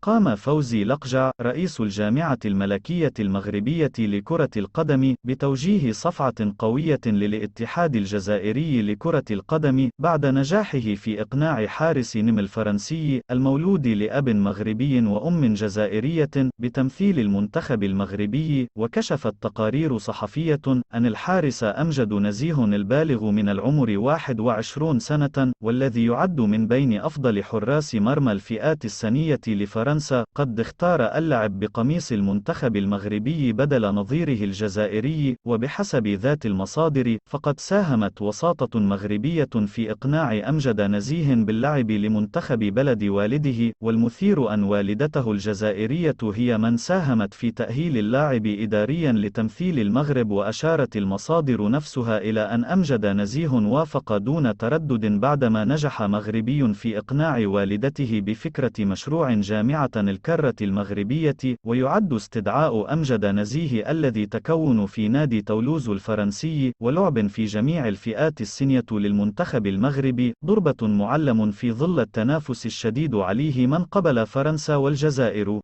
قام فوزي لقجع، رئيس الجامعة الملكية المغربية لكرة القدم، بتوجيه صفعة قوية للاتحاد الجزائري لكرة القدم، بعد نجاحه في إقناع حارس نيم الفرنسي، المولود لأب مغربي وأم جزائرية، بتمثيل المنتخب المغربي. وكشفت تقارير صحفية أن الحارس أمجد نزيه البالغ من العمر 21 سنة، والذي يعد من بين أفضل حراس مرمى الفئات السنية لفرنسا، قد اختار اللعب بقميص المنتخب المغربي بدل نظيره الجزائري. وبحسب ذات المصادر، فقد ساهمت وساطة مغربية في إقناع أمجد نزيه باللعب لمنتخب بلد والده، والمثير أن والدته الجزائرية هي من ساهمت في تأهيل اللاعب إداريا لتمثيل المغرب. وأشارت المصادر نفسها إلى أن أمجد نزيه وافق دون تردد بعدما نجح مغربي في إقناع والدته بفكرة مشروع جامعة الكرة المغربية. ويعد استدعاء أمجد نزيه الذي تكون في نادي تولوز الفرنسي ولعب في جميع الفئات السنية للمنتخب المغربي ضربة معلم في ظل التنافس الشديد عليه من قبل فرنسا والجزائر.